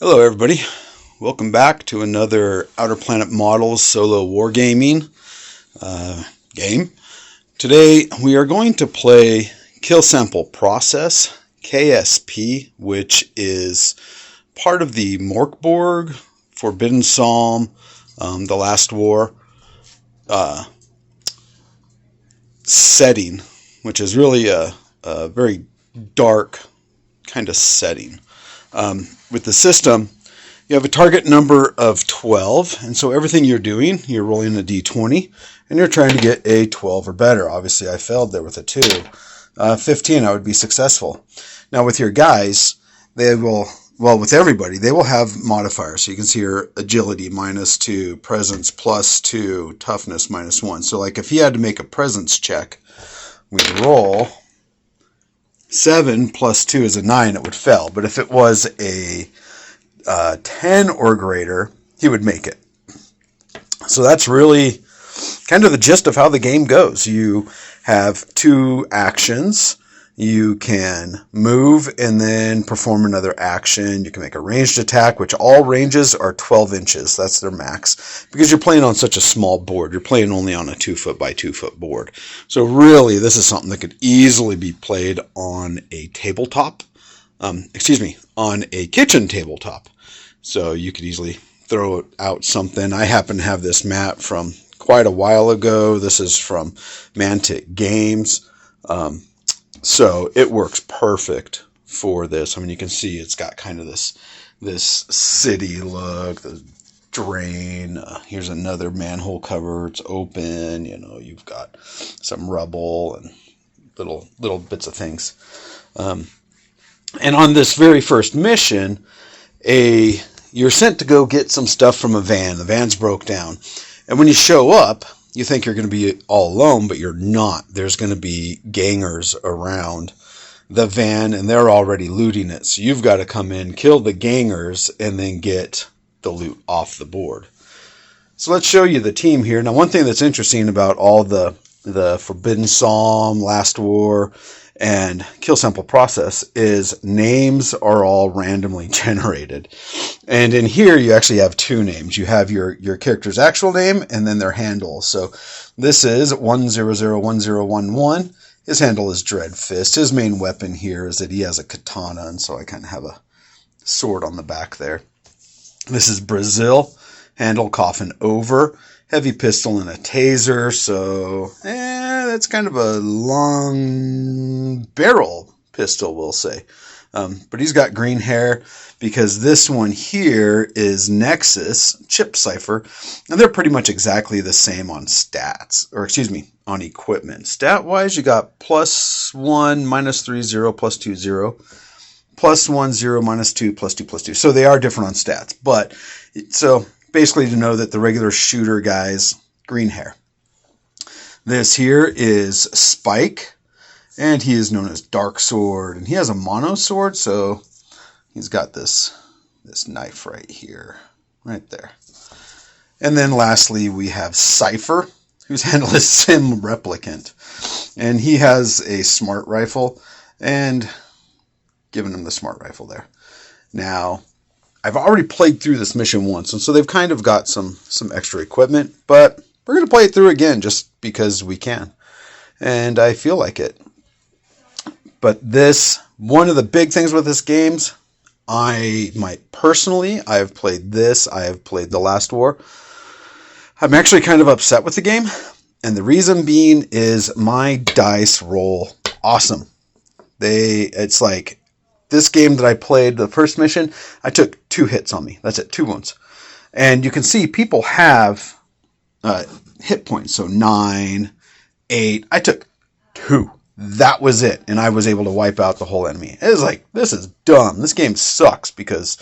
Hello everybody, welcome back to another Outer Planet Models solo wargaming game. Today we are going to play Kill Sample Process, KSP, which is part of the Morkborg, Forbidden Psalm, The Last War setting, which is really a very dark kind of setting. With the system, you have a target number of 12, and so everything you're doing, you're rolling a d20, and you're trying to get a 12 or better. Obviously, I failed there with a 2. 15, I would be successful. Now, with your guys, they will, well, with everybody, they will have modifiers. So you can see here, agility -2, presence +2, toughness -1. So like if he had to make a presence check, we'd roll 7 plus 2 is a 9, it would fail. But if it was a 10 or greater, he would make it. So that's really kind of the gist of how the game goes. You have 2 actions. You can move and then perform another action. You can make a ranged attack, which all ranges are 12 inches. That's their max. Because you're playing on such a small board. You're playing only on a 2-foot by 2-foot board. So really, this is something that could easily be played on a tabletop. On a kitchen tabletop. So you could easily throw out something. I happen to have this mat from quite a while ago. This is from Mantic Games. So it works perfect for this. I mean, you can see it's got kind of this city look, the drain. Here's another manhole cover. It's open. You know, you've got some rubble and little bits of things. And on this very first mission, you're sent to go get some stuff from a van. The van's broke down. And when you show up, you think you're going to be all alone, but you're not. There's going to be gangers around the van, and they're already looting it. So you've got to come in, kill the gangers, and then get the loot off the board. So let's show you the team here. Now, one thing that's interesting about all the Forbidden Psalm, Last War, and Kill Sample Process is names are all randomly generated. And in here, you actually have 2 names. You have your character's actual name and then their handle. So this is 1001011. His handle is Dreadfist. His main weapon here is that he has a katana, and so I kind of have a sword on the back there. This is Brazil. Handle Coffin Over. Heavy pistol and a taser, so that's kind of a long barrel pistol, we'll say. But he's got green hair because this one here is Nexus, Chip Cipher, and they're pretty much exactly the same on stats, or excuse me, on equipment. Stat-wise, you got +1, -3, 0, +2, 0, +1, 0, -2, +2, +2. So they are different on stats, but so basically to know that the regular shooter guy's green hair. This here is Spike, and he is known as Dark Sword, and he has a mono sword, so he's got this knife right here, right there. And then lastly, we have Cypher, whose handle is Sim Replicant, and he has a smart rifle, and giving him the smart rifle there. Now, I've already played through this mission once, and so they've kind of got some extra equipment, but we're going to play it through again just because we can, and I feel like it. But one of the big things with this games, I have played this, I have played The Last War. I'm actually kind of upset with the game, and the reason being is my dice roll awesome. It's like, this game that I played, the first mission, I took 2 hits on me. That's it, 2 wounds. And you can see people have hit points. So 9, 8. I took 2. That was it. And I was able to wipe out the whole enemy. It was like, this is dumb. This game sucks because,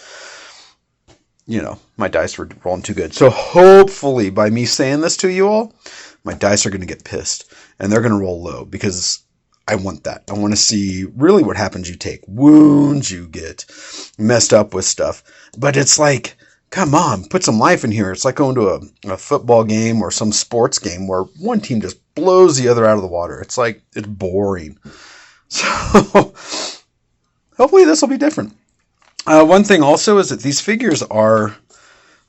you know, my dice were rolling too good. So hopefully by me saying this to you all, my dice are going to get pissed. And they're going to roll low because I want that. I want to see really what happens. You take wounds, you get messed up with stuff. But it's like, come on, put some life in here. It's like going to a football game or some sports game where one team just blows the other out of the water. It's like, it's boring. So hopefully this will be different. One thing also is that these figures are,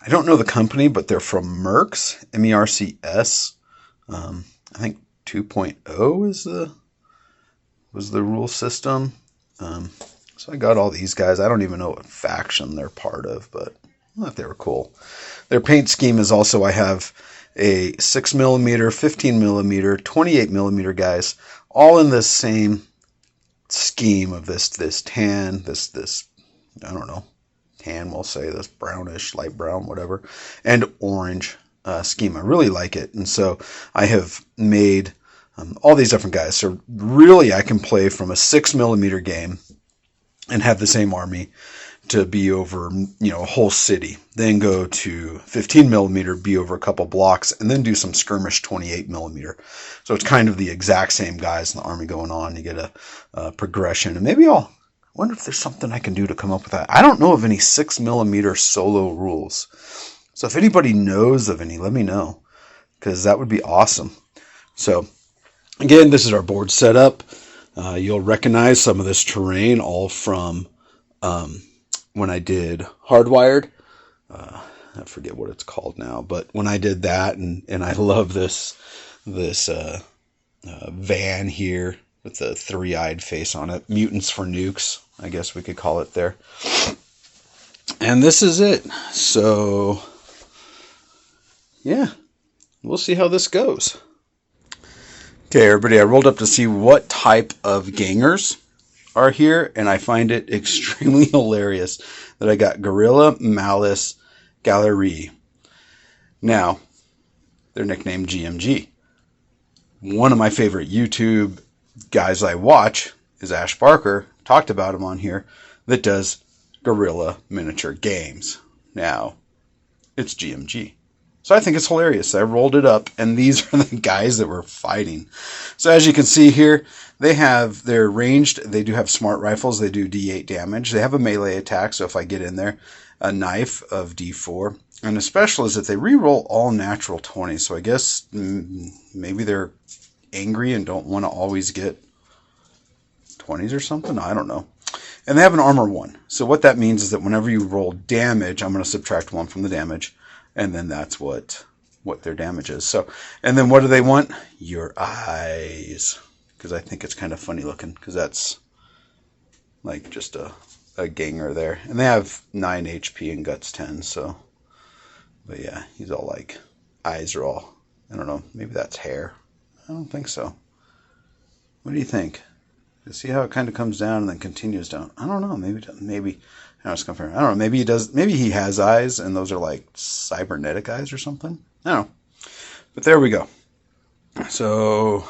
I don't know the company, but they're from Mercs, M-E-R-C-S. I think 2.0 was the rule system. So I got all these guys. I don't even know what faction they're part of, but I thought they were cool. Their paint scheme is also, I have a 6mm, 15mm, 28mm guys, all in this same scheme of this tan, this I don't know, tan, we'll say, this brownish, light brown, whatever, and orange scheme. I really like it. And so I have made all these different guys. So really I can play from a 6mm game and have the same army to be over, you know, a whole city, then go to 15mm, be over a couple blocks, and then do some skirmish 28mm. So it's kind of the exact same guys in the army going on. You get a progression, and maybe I'll wonder if there's something I can do to come up with that. I don't know of any 6mm solo rules. So if anybody knows of any, let me know, because that would be awesome. So again, this is our board setup. You'll recognize some of this terrain all from when I did Hardwired. I forget what it's called now, but when I did that, and I love this van here with the three-eyed face on it. Mutants for Nukes, I guess we could call it there. And this is it. So, yeah, we'll see how this goes. Okay, everybody, I rolled up to see what type of gangers are here, and I find it extremely hilarious that I got Gorilla, Malice, Gallery. Now, they're nicknamed GMG. One of my favorite YouTube guys I watch is Ash Barker, talked about him on here, that does Gorilla miniature games. Now, it's GMG. So I think it's hilarious. I rolled it up, and these are the guys that were fighting. So as you can see here, they're ranged. They do have smart rifles. They do D8 damage. They have a melee attack, so if I get in there, a knife of D4. And the special is that they reroll all natural 20s. So I guess maybe they're angry and don't want to always get 20s or something. I don't know. And they have an armor 1. So what that means is that whenever you roll damage, I'm going to subtract 1 from the damage. And then that's what their damage is. So, and then what do they want? Your eyes. Because I think it's kind of funny looking. Because that's like just a ganger there. And they have 9 HP and guts 10. So, but yeah, he's all like, eyes are all, I don't know, maybe that's hair. I don't think so. What do you think? You see how it kind of comes down and then continues down? I don't know. Maybe. I don't know. Maybe he does. Maybe he has eyes, and those are like cybernetic eyes or something. I don't know. But there we go. So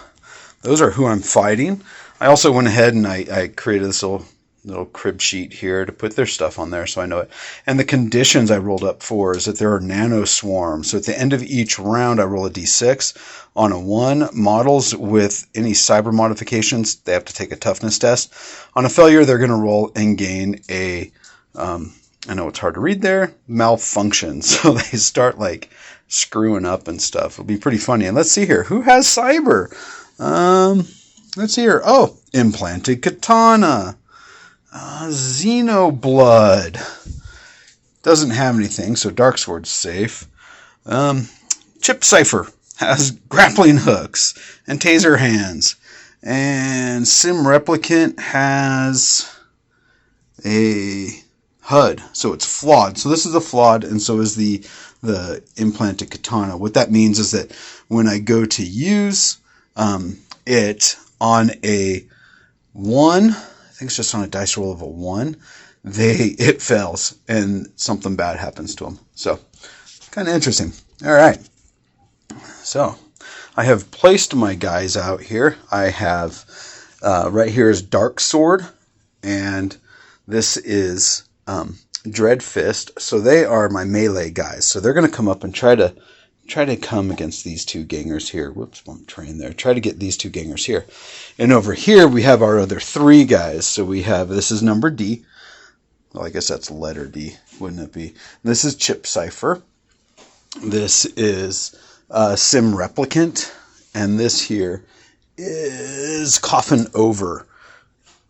those are who I'm fighting. I also went ahead and I created this little crib sheet here to put their stuff on there so I know it. And the conditions I rolled up for is that there are Nano Swarm. So at the end of each round, I roll a d6. On a 1, models with any cyber modifications, they have to take a toughness test. On a failure, they're going to roll and gain a I know it's hard to read there, malfunction. So they start like screwing up and stuff. It'll be pretty funny. And let's see here. Who has cyber? Let's see here. Oh, implanted katana. Xenoblood. Doesn't have anything, so Dark Sword's safe. Chip Cipher has grappling hooks and taser hands. And Sim Replicant has a HUD, so it's flawed. So this is a flawed, and so is the implanted katana. What that means is that when I go to use it on a 1, I think it's just on a dice roll of a 1, it fails and something bad happens to them. So kind of interesting. All right. So I have placed my guys out here. I have right here is Dark Sword, and this is Dread Fist. So they are my melee guys. So they're going to come up and try to come against these two gangers here. Whoops, one train there. Try to get these two gangers here. And over here we have our other 3 guys. So we have, this is number D. Well, I guess that's letter D, wouldn't it be? This is Chip Cipher. This is Sim Replicant. And this here is Coffin Over.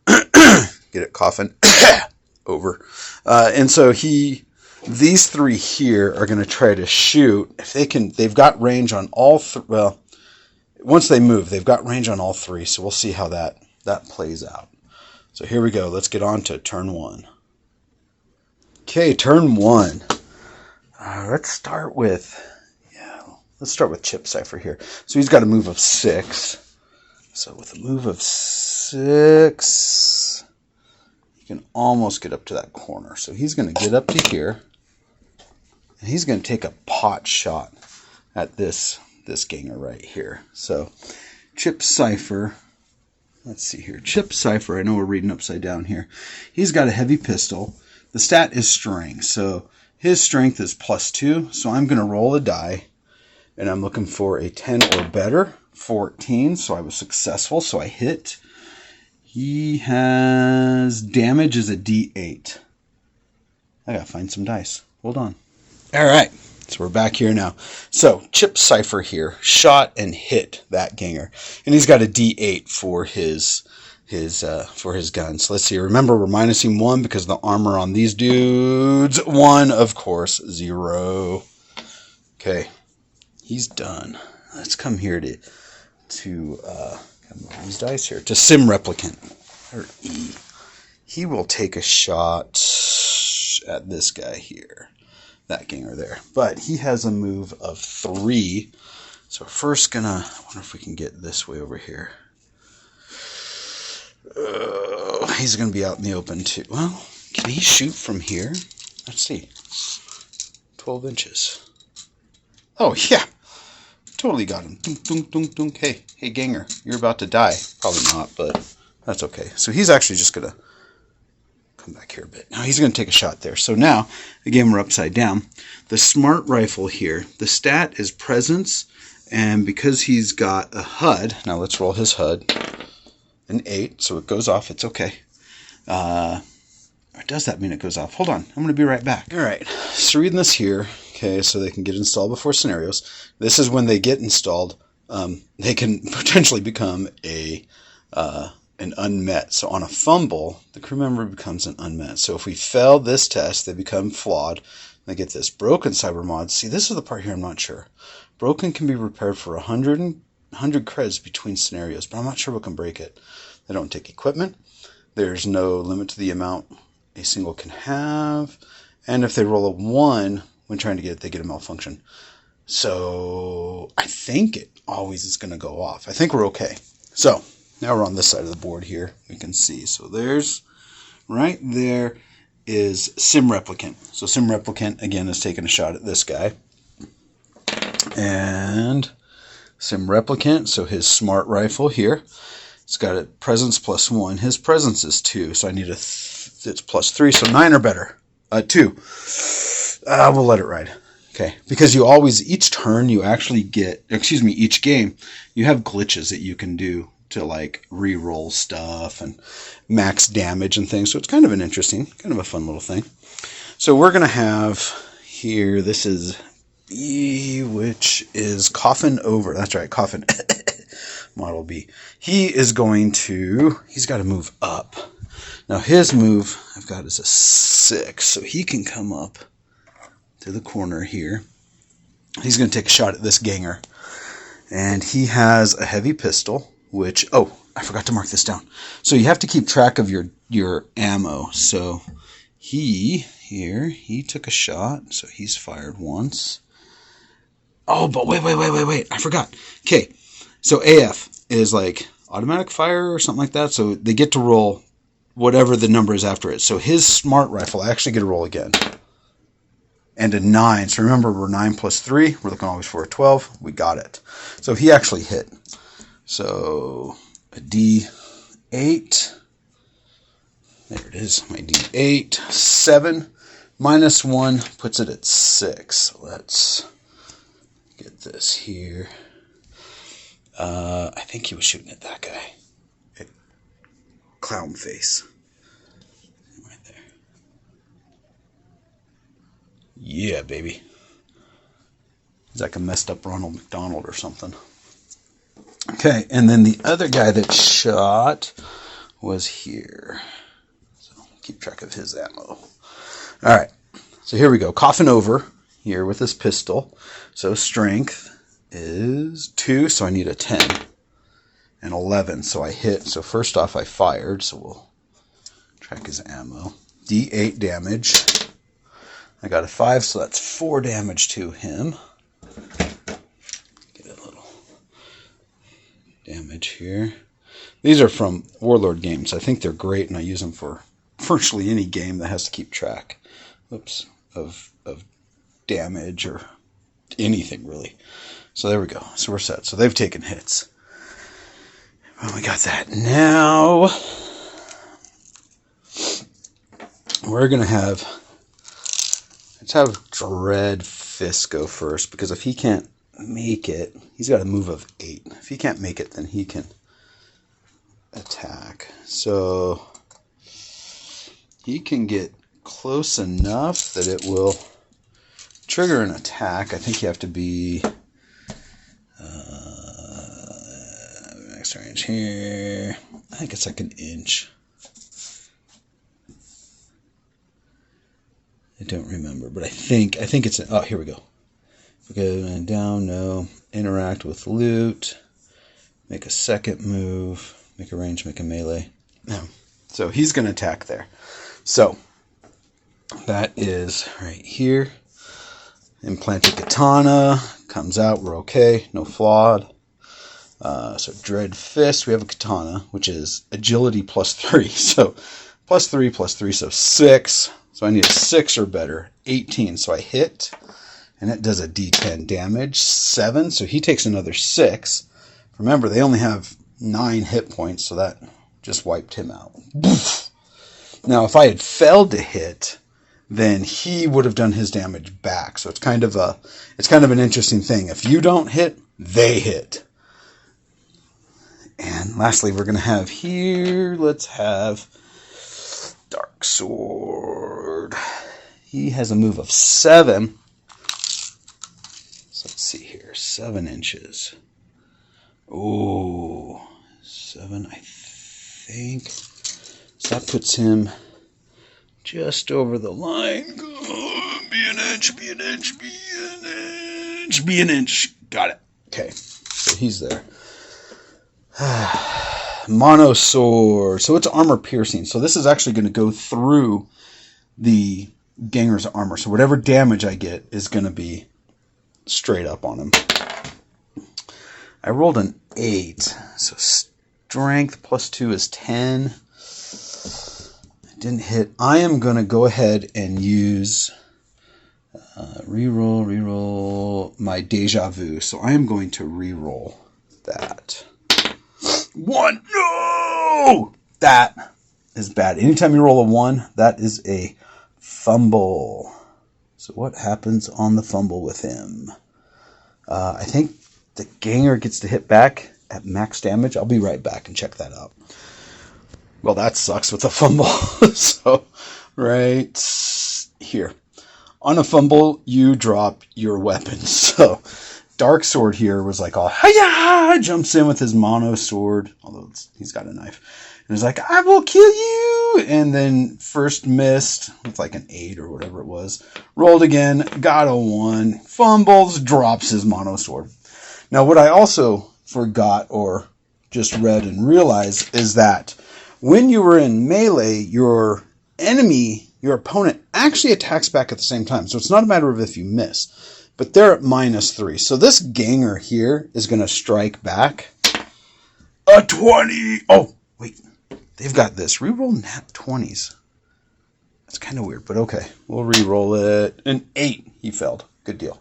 Get it? Coffin over. And so these three here are going to try to shoot. If they can, they've got range on all three. Well, once they move, they've got range on all three. So we'll see how that plays out. So here we go. Let's get on to turn one. Okay, turn one. Let's start with Chip Cipher here. So he's got a move of 6. So with a move of 6, you can almost get up to that corner. So he's going to get up to here, and he's going to take a pot shot at this ganger right here. So Chip Cipher. Let's see here. Chip Cipher, I know we're reading upside down here. He's got a heavy pistol. The stat is strength. So his strength is +2. So I'm going to roll a die. And I'm looking for a 10 or better. 14. So I was successful. So I hit. He has damage is a D8. I got to find some dice. Hold on. All right. So we're back here now. So Chip Cipher here shot and hit that ganger, and he's got a D8 for his gun. So let's see. Remember, we're minusing 1 because the armor on these dudes. 1, of course. 0. Okay, he's done. Let's come here to these dice here to Sim Replicant or E. He will take a shot at this guy here. That ganger there. But he has a move of 3. So we're first I wonder if we can get this way over here. He's gonna be out in the open too. Well, can he shoot from here? Let's see. 12 inches. Oh yeah. Totally got him. Dunk, dunk, dunk, dunk. Hey ganger, you're about to die. Probably not, but that's okay. So he's actually just gonna back here a bit. Now he's going to take a shot there. So now, again, we're upside down. The smart rifle here, the stat is presence, and because he's got a HUD, now let's roll his HUD, an 8, so it goes off. It's okay. Or does that mean it goes off? Hold on. I'm going to be right back. All right. So reading this here, okay, so they can get installed before scenarios. This is when they get installed. They can potentially become an unmet. So on a fumble, the crew member becomes an unmet. So if we fail this test, they become flawed. They get this broken cyber mod. See, this is the part here I'm not sure. Broken can be repaired for 100 creds between scenarios, but I'm not sure what can break it. They don't take equipment. There's no limit to the amount a single can have. And if they roll a 1 when trying to get it, they get a malfunction. So I think it always is going to go off. I think we're okay. So now we're on this side of the board here. We can see. So there's, right there is Sim Replicant. So Sim Replicant, again, is taking a shot at this guy. And Sim Replicant, so his smart rifle here, it's got a presence +1. His presence is 2, so I need it's +3, so 9 or better. 2. We'll let it ride. Okay, because you always, each turn you actually get, each game, you have glitches that you can do to like re-roll stuff and max damage and things. So it's kind of an interesting, kind of a fun little thing. So we're going to have here, this is B, which is Coffin Over. That's right, Coffin. Model B. He's got to move up. Now his move I've got is a 6. So he can come up to the corner here. He's going to take a shot at this ganger. And he has a heavy pistol. Which, oh, I forgot to mark this down. So you have to keep track of your ammo. So he took a shot. So he's fired once. Oh, but wait. I forgot. Okay. So AF is like automatic fire or something like that. So they get to roll whatever the number is after it. So his smart rifle, I actually get to roll again. And a 9. So remember, we're 9 + 3. We're looking always for a 12. We got it. So he actually hit. So a D8, there it is, my D8, 7 -1 puts it at 6. Let's get this here. I think he was shooting at that guy. Clown face. Right there. Yeah, baby. He's like a messed up Ronald McDonald or something. Okay, and then the other guy that shot was here. So keep track of his ammo. All right, so here we go. Coughing over here with this pistol. So strength is 2, so I need a 10. And 11, so I hit. So first off, I fired, so we'll track his ammo. D8 damage. I got a 5, so that's 4 damage to him. Get a little damage here. These are from Warlord games. I think they're great, and I use them for virtually any game that has to keep track, of damage or anything really. So there we go. So we're set. So they've taken hits. Well, we got that. Now we're gonna let's have Dread Fist go first, because if he can't make it, he's got a move of 8. If he can't make it, then he can attack. So he can get close enough that it will trigger an attack. I think you have to be max range here. I think it's like an inch. I don't remember, but I think it's oh, here we go. Okay, down, no. Interact with loot. Make a second move. Make a range, make a melee. No. So he's going to attack there. So that is right here. Implanted katana. Comes out, we're okay. No flawed. So Dread Fist, we have a katana, which is agility +3. So +3, so 6. So I need a 6 or better. 18, so I hit. And it does a d10 damage. 7, so he takes another 6. Remember, they only have 9 hit points, so that just wiped him out. Now, if I had failed to hit, then he would have done his damage back. So it's kind of an interesting thing. If you don't hit, they hit. And lastly, we're going to have here, let's have Dark Sword. He has a move of 7. So let's see here, 7 inches. Oh, 7, I think. So that puts him just over the line. Be an inch, be an inch, be an inch, be an inch. Got it. Okay, so he's there. Nano Swarm. So it's armor piercing. So this is actually going to go through the Ganger's armor. So whatever damage I get is going to be straight up on him. I rolled an 8. So strength +2 is 10. I didn't hit. I am going to go ahead and use reroll my Deja Vu. So I am going to reroll that. 1. No! That is bad. Anytime you roll a 1, that is a fumble. So what happens on the fumble with him? I think the Ganger gets to hit back at max damage. I'll be right back and check that out. Well, that sucks with a fumble. So, right here. On a fumble, you drop your weapon. So, Dark Sword here was like, all, hiya! Jumps in with his Nano Sword. Although he's got a knife. And he's like, I will kill you! And then first missed with like an 8 or whatever it was. Rolled again, got a 1. Fumbles, drops his Nano Sword. Now, what I also forgot or just read and realized is that when you were in melee, your opponent actually attacks back at the same time. So it's not a matter of if you miss, but they're at -3. So this Ganger here is going to strike back a 20. Oh, wait, they've got this. Reroll nat 20s. That's kind of weird, but okay. We'll re-roll it. An 8. He failed. Good deal.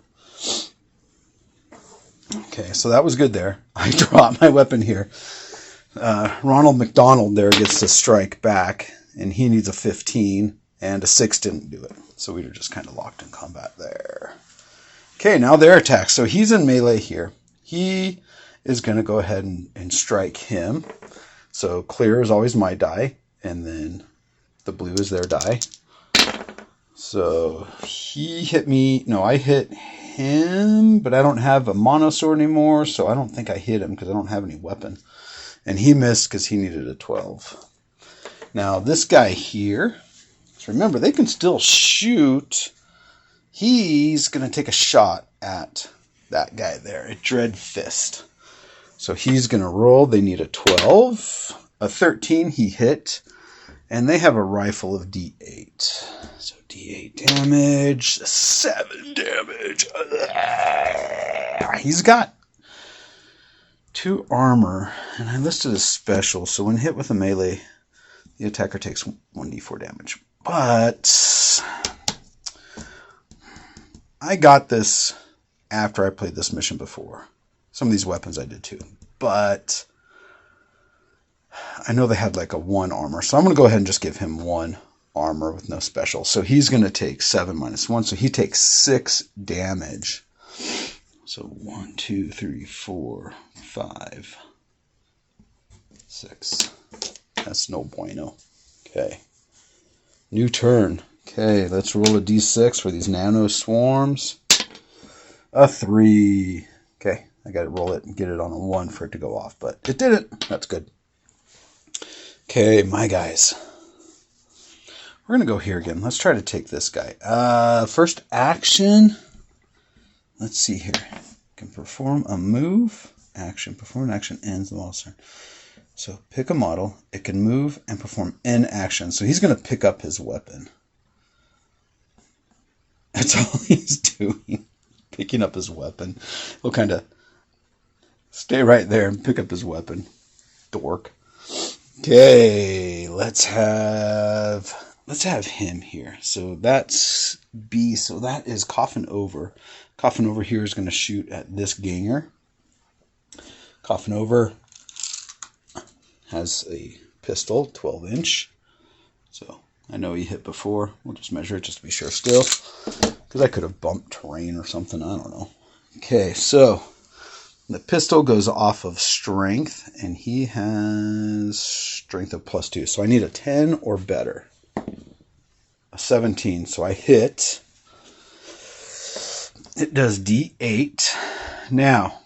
Okay, so that was good there. I dropped my weapon here. Ronald McDonald there gets to strike back, and he needs a 15, and a 6 didn't do it. So we were just kind of locked in combat there. Okay, now their attack. So he's in melee here. He is going to go ahead and strike him. So clear is always my die, and then the blue is their die. So he hit me. No, I hit him, but I don't have a Nano Sword anymore, so I don't think I hit him because I don't have any weapon. And he missed because he needed a 12. Now this guy here So remember, they can still shoot. He's going to take a shot at that guy there, a Dread Fist. So he's going to roll. They need a 12. A 13, he hit. And they have a rifle of D8. So D8 damage, 7 damage. He's got 2 armor, and I listed as special, so when hit with a melee, the attacker takes 1d4 damage. But I got this after I played this mission before. Some of these weapons I did too. But I know they had like a 1 armor, so I'm going to go ahead and just give him 1 armor with no special. So he's going to take 7 minus 1, so he takes 6 damage. So 1, 2, 3, 4, 5, 6. That's no bueno. Okay. New turn. Okay, let's roll a d6 for these Nano Swarms. A 3. Okay, I got to roll it and get it on a 1 for it to go off, but it didn't. That's good. Okay, my guys. We're going to go here again. Let's try to take this guy. First action. Let's see here. Can perform a move. Action. Perform an action ends the model's turn. So pick a model. It can move and perform an action. So he's going to pick up his weapon. That's all he's doing. Picking up his weapon. He'll kind of stay right there and pick up his weapon. Dork. Okay, let's have him here. So that's B. So that is Coffin Over. Coffin Over here is going to shoot at this ganger. Coffin Over has a pistol, 12-inch. So I know he hit before. We'll just measure it just to be sure still. Because I could have bumped terrain or something. I don't know. Okay, so the pistol goes off of strength. And he has strength of +2. So I need a 10 or better. A 17. So I hit. It does D8. Now,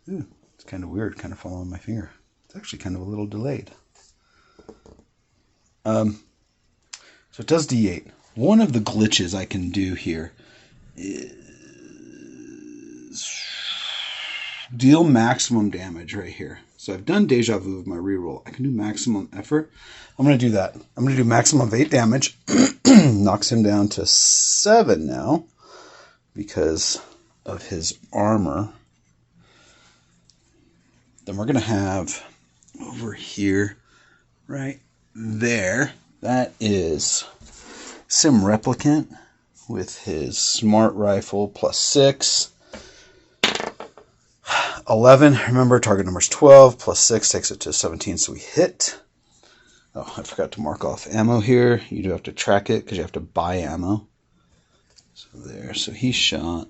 it's kind of weird, kind of falling on my finger. It's actually kind of a little delayed. So it does D8. One of the glitches I can do here is deal maximum damage right here. So I've done Deja Vu with my reroll. I can do maximum effort. I'm going to do that. I'm going to do maximum of 8 damage. Knocks him down to 7 now because of his armor. Then we're going to have over here, right there, that is Sim Replicant with his smart rifle +6. 11, remember target number is 12, +6 takes it to 17, so we hit. Oh, I forgot to mark off ammo here. You do have to track it because you have to buy ammo. So there, so he shot.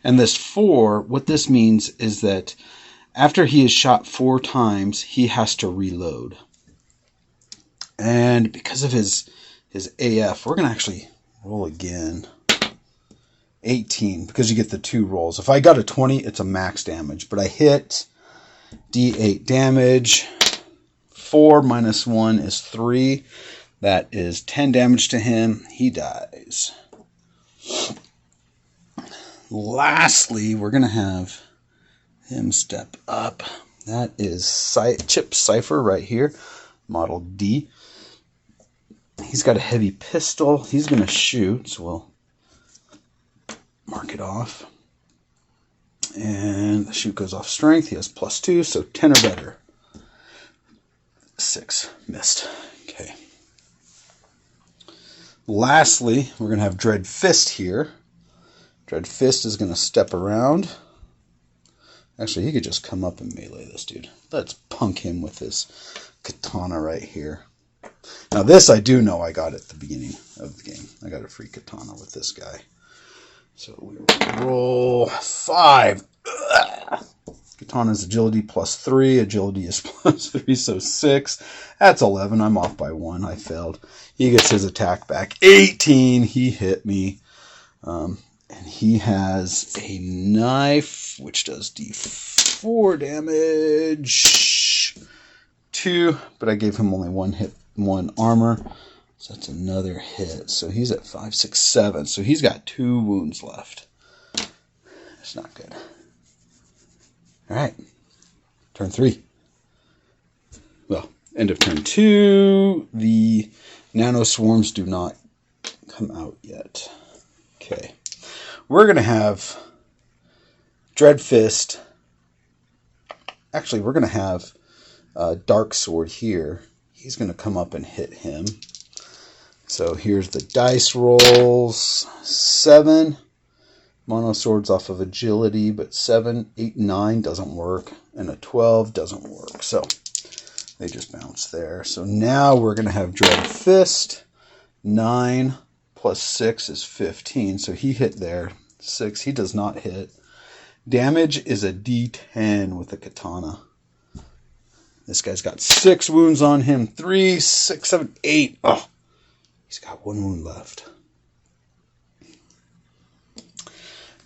And this 4, what this means is that after he is shot 4 times, he has to reload. And because of his AF, we're going to actually roll again. 18, because you get the 2 rolls. If I got a 20, it's a max damage. But I hit D8 damage. 4 minus 1 is 3. That is 10 damage to him. He dies. Lastly, we're going to have him step up. That is Chip Cypher right here. Model D. He's got a heavy pistol. He's going to shoot, so we'll mark it off. And the shoot goes off strength. He has +2, so 10 or better. 6. Missed. Okay. Lastly, we're going to have Dread Fist here. Dread Fist is going to step around. Actually, he could just come up and melee this dude. Let's punk him with this katana right here. Now this I do know I got at the beginning of the game. I got a free katana with this guy. So we roll 5. Ugh. Katana's agility +3. Agility is +3, so 6. That's 11. I'm off by 1. I failed. He gets his attack back. 18. He hit me. And he has a knife, which does D4 damage. 2, but I gave him only 1 hit 1 armor. So that's another hit. So he's at 5, 6, 7. So he's got 2 wounds left. That's not good. All right. Turn 3. Well, end of turn 2. The Nano Swarms do not come out yet. Okay. We're going to have Dreadfist. Actually, we're going to have Dark Sword here. He's going to come up and hit him. So here's the dice rolls. 7. Mono Swords off of agility, but 7, 8, 9 doesn't work. And a 12 doesn't work. So they just bounce there. So now we're going to have Dread Fist. 9 plus 6 is 15. So he hit there. 6. He does not hit. Damage is a D10 with a katana. This guy's got 6 wounds on him. 3, 6, 7, 8. Oh, he's got 1 wound left.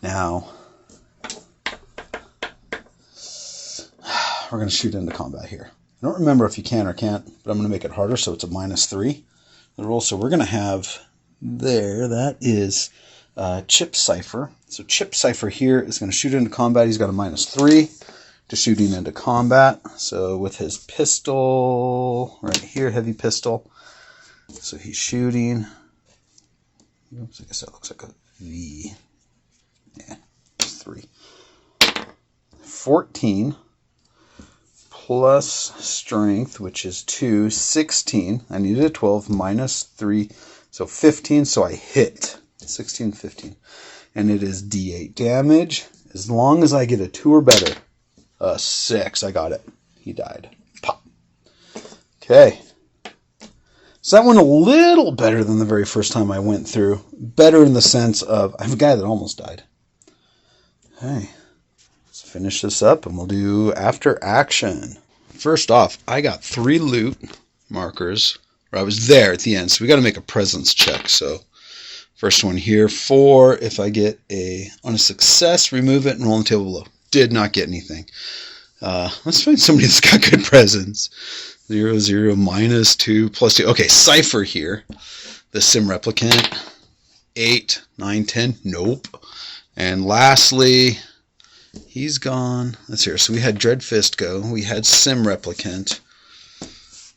Now, we're going to shoot into combat here. I don't remember if you can or can't, but I'm going to make it harder, so it's a -3. The roll. So we're going to have there, that is Chip Cipher. So Chip Cipher here is going to shoot into combat. He's got a -3 to shooting into combat. So with his pistol right here, heavy pistol. So he's shooting. Oops, I guess that looks like a V. Yeah, 3. 14 plus strength, which is 2, 16. I needed a 12 minus 3, so 15. So I hit 16, 15. And it is D8 damage. As long as I get a 2 or better. 6. I got it. He died. Pop. Okay. So that went a little better than the very first time I went through. Better in the sense of, I have a guy that almost died. Okay. Let's finish this up and we'll do after action. First off, I got 3 loot markers. Or I was there at the end. So we got to make a presence check. So first one here, 4. If I get on a success, remove it and roll on the table below. Did not get anything. Let's find somebody that's got good presence. 0, 0, -2, +2. Okay, Cipher here. The Sim Replicant. 8, 9, 10. Nope. And lastly, he's gone. Let's hear. So we had Dreadfist go. We had Sim Replicant.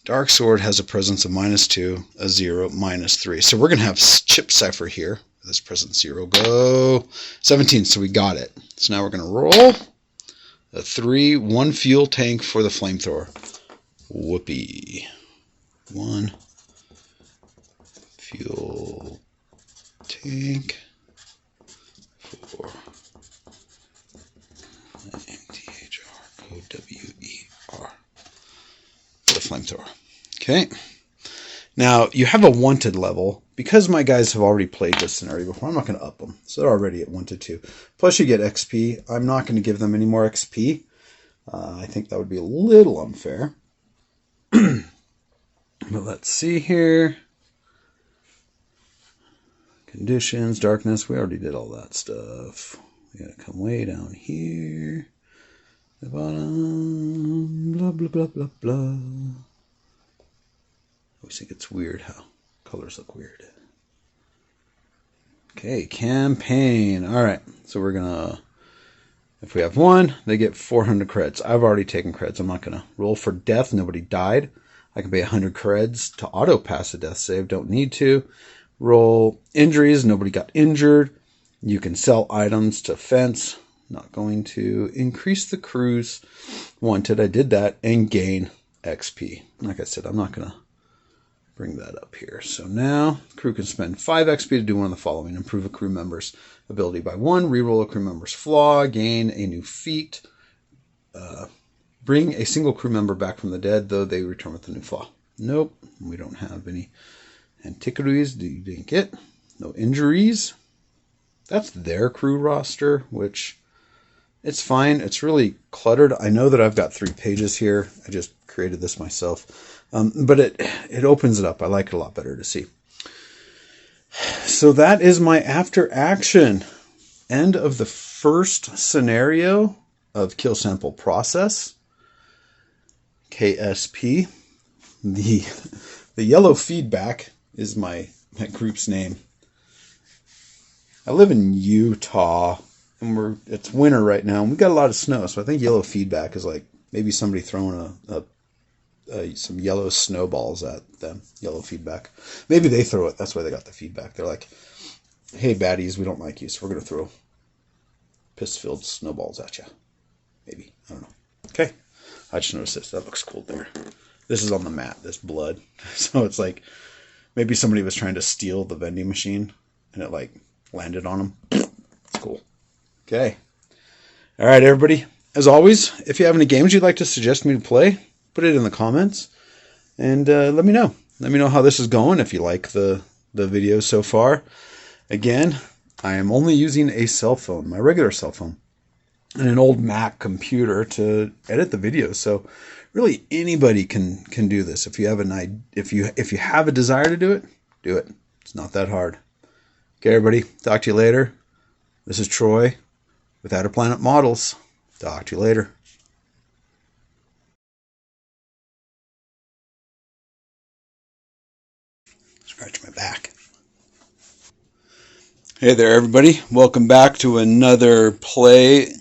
Dark Sword has a presence of -2, a 0, -3. So we're going to have Chip Cipher here. This presence 0 go. 17, so we got it. So now we're going to roll a 3, 1 fuel tank for the flamethrower. Whoopee. 1 fuel tank for MTHROWER for the flamethrower. Okay. Now, you have a wanted level. Because my guys have already played this scenario before, I'm not going to up them. So they're already at 1 to 2. Plus you get XP. I'm not going to give them any more XP. I think that would be a little unfair. But let's see here. Conditions, darkness. We already did all that stuff. We got to come way down here. The bottom. Blah, blah, blah, blah, blah. I always think it's weird how colors look weird. Okay, campaign. All right, so we're gonna, if we have 1, they get 400 creds. I've already taken creds. I'm not gonna roll for death. Nobody died. I can pay 100 creds to auto pass a death save. Don't need to. Roll injuries. Nobody got injured. You can sell items to fence. Not going to increase the crew's wanted. I did that and gain XP. Like I said, I'm not gonna bring that up here. So now crew can spend 5 XP to do one of the following. Improve a crew member's ability by 1, reroll a crew member's flaw, gain a new feat, bring a single crew member back from the dead, though they return with a new flaw. Nope, we don't have any antiquities. You didn't get. No injuries. That's their crew roster, which it's fine. It's really cluttered. I know that I've got 3 pages here. I just created this myself. But it opens it up. I like it a lot better to see. So that is my after action. End of the first scenario of Kill Sample Process. KSP. The The yellow feedback is my group's name. I live in Utah, and it's winter right now, and we got a lot of snow, so I think yellow feedback is like maybe somebody throwing some yellow snowballs at them. Yellow feedback. Maybe they throw it. That's why they got the feedback. They're like, hey, baddies, we don't like you, so we're going to throw piss-filled snowballs at you. Maybe. I don't know. Okay. I just noticed this. That looks cool there. This is on the mat, this blood. So it's like maybe somebody was trying to steal the vending machine and it like landed on them. It's cool. Okay. All right, everybody. As always, if you have any games you'd like to suggest me to play, put it in the comments and let me know. Let me know how this is going, if you like the videos so far. Again, I am only using a cell phone, my regular cell phone, and an old Mac computer to edit the videos. So really anybody can do this. If you have if you have a desire to do it, do it. It's not that hard. Okay, everybody. Talk to you later. This is Troy with Outer Planet Models. Talk to you later. Scratch my back. Hey there, everybody. Welcome back to another play.